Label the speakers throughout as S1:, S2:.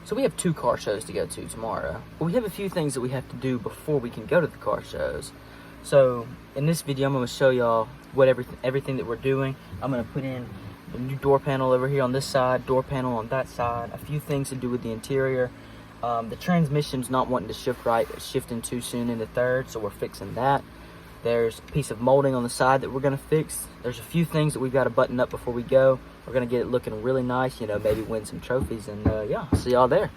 S1: So we have 2 car shows to go to tomorrow. But we have a few things that we have to do before we can go to the car shows. So in this video, I'm going to show y'all what everything that we're doing. I'm going to put in a new door panel over here on this side, door panel on that side, a few things to do with the interior. The transmission's not wanting to shift right, it's shifting too soon into third, so we're fixing that. There's a piece of molding on the side that we're gonna fix. There's a few things that we've got to button up before we go. We're gonna get it looking really nice, you know, maybe win some trophies, and yeah, see y'all there.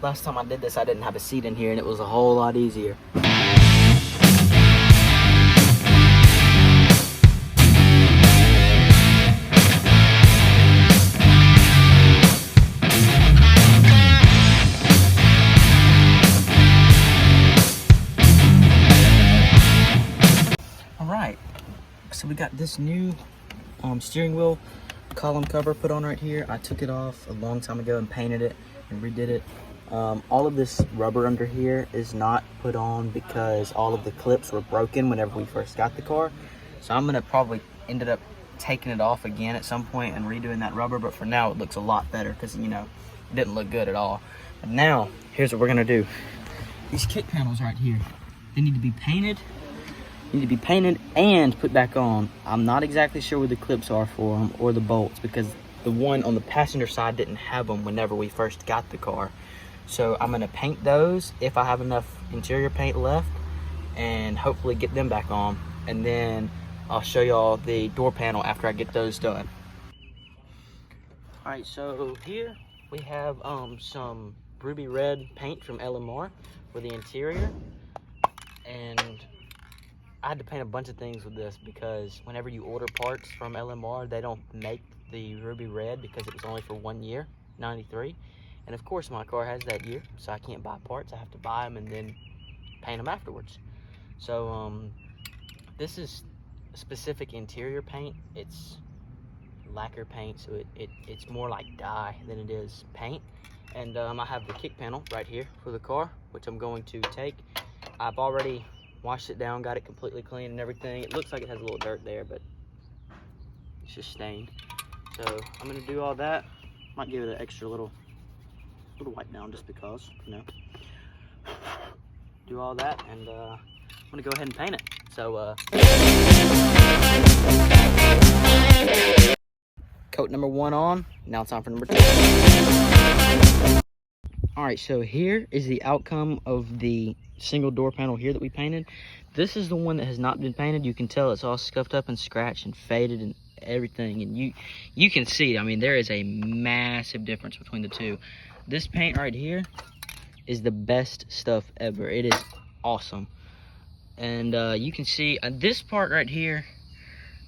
S1: Last time I did this, I didn't have a seat in here, and it was a whole lot easier. All right, so we got this new steering wheel column cover put on right here. I took it off a long time ago and painted it and redid it. All of this rubber under here is not put on because all of the clips were broken whenever we first got the car. So I'm gonna probably ended up taking it off again at some point and redoing that rubber, but for now it looks a lot better because, you know, it didn't look good at all. But now, here's what we're gonna do. These kick panels right here, they need to be painted. And put back on. I'm not exactly sure where the clips are for them or the bolts, because the one on the passenger side didn't have them whenever we first got the car. So I'm gonna paint those if I have enough interior paint left, and hopefully get them back on. And then I'll show y'all the door panel after I get those done. All right, so here we have some ruby red paint from LMR for the interior. And I had to paint a bunch of things with this because whenever you order parts from LMR, they don't make the ruby red because it was only for 1 year, 93. And of course my car has that year, so I can't buy parts. I have to buy them and then paint them afterwards. So this is a specific interior paint. It's lacquer paint, so it's more like dye than it is paint. And I have the kick panel right here for the car, which I'm going to take. I've already washed it down, got it completely clean and everything. It looks like it has a little dirt there, but it's just stained. So I'm gonna do all that. Might give it an extra little wipe down just because, you know. Do all that, and I'm gonna go ahead and paint it. So coat number 1 on. Now it's time for number 2. All right, so here is the outcome of the single door panel here that we painted. This is the one that has not been painted. You can tell it's all scuffed up and scratched and faded and everything, and you can see, I mean, there is a massive difference between the two. This paint right here is the best stuff ever. It is awesome. And you can see this part right here,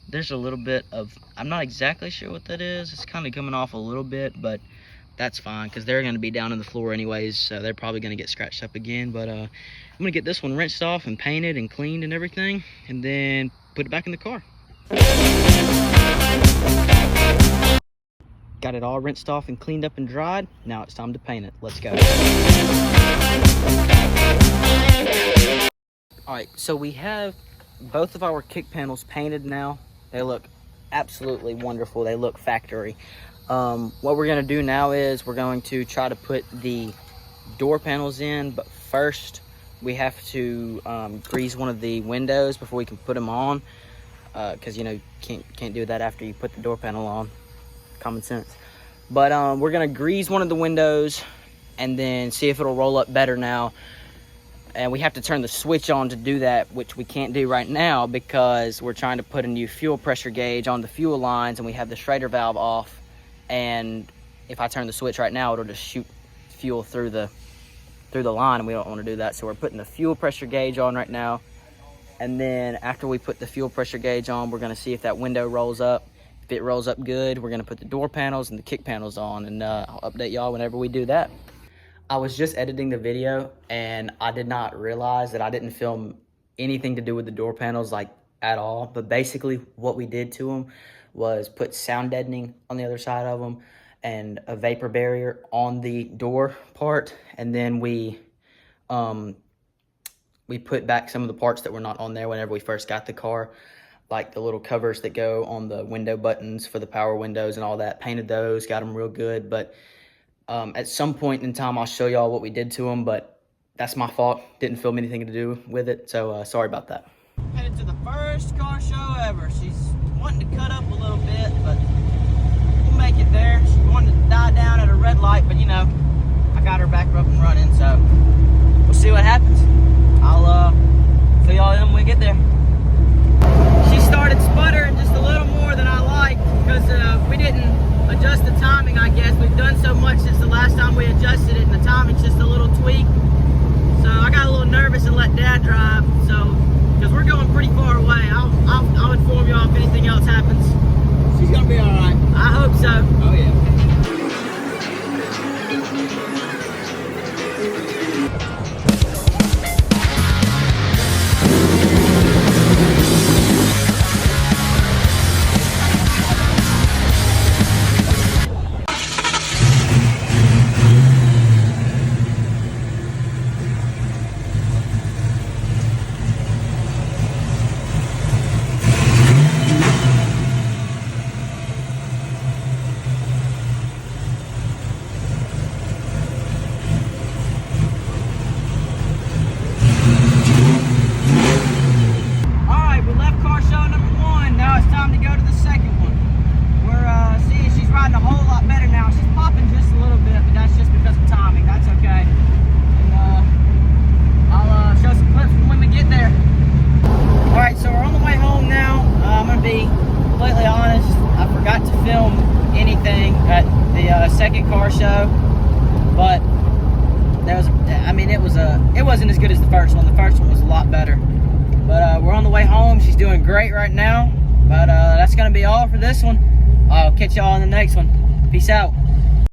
S1: there's a little bit of, I'm not exactly sure what that is. It's kind of coming off a little bit, but that's fine because they're going to be down in the floor anyways, so they're probably going to get scratched up again. But I'm going to get this one rinsed off and painted and cleaned and everything, and then put it back in the car. Got it all rinsed off and cleaned up and dried. Now it's time to paint it. Let's go. All right, so we have both of our kick panels painted now. They look absolutely wonderful. They look factory. What we're gonna do now is we're going to try to put the door panels in, but first we have to grease one of the windows before we can put them on, because, you know, you can't do that after you put the door panel on. Common sense. But we're gonna grease one of the windows and then see if it'll roll up better now. And we have to turn the switch on to do that, which we can't do right now because we're trying to put a new fuel pressure gauge on the fuel lines, and we have the Schrader valve off. And if I turn the switch right now, it'll just shoot fuel through the line, and we don't want to do that. So we're putting the fuel pressure gauge on right now, and then after we put the fuel pressure gauge on, we're going to see if that window rolls up. If it rolls up good, we're going to put the door panels and the kick panels on, and I'll update y'all whenever we do that. I was just editing the video, and I did not realize that I didn't film anything to do with the door panels, like at all. But basically what we did to them was put sound deadening on the other side of them and a vapor barrier on the door part. And then we put back some of the parts that were not on there whenever we first got the car, like the little covers that go on the window buttons for the power windows and all that. Painted those, got them real good. But at some point in time, I'll show y'all what we did to them, but that's my fault. Didn't film anything to do with it, so sorry about that. Headed to the first car show ever. She's wanting to cut up a little bit, but we'll make it there. She wanted to die down at a red light, but you know, I got her back up and running, so we'll see what happens. I'll fill y'all in when we get there. She started sputtering just a little more than I liked because we didn't adjust the timing, I guess. We've done so much since the last time we adjusted it, and the timing's just a little tweak. So I got a little nervous and let Dad drive, so because we're going pretty far away. I'll inform y'all if anything else happens. She's gonna be all right. I hope so. Oh yeah. Second car show, but it wasn't as good as the first one. The first one was a lot better, but we're on the way home. She's doing great right now, but that's gonna be all for this one. I'll catch y'all on the next one. Peace out.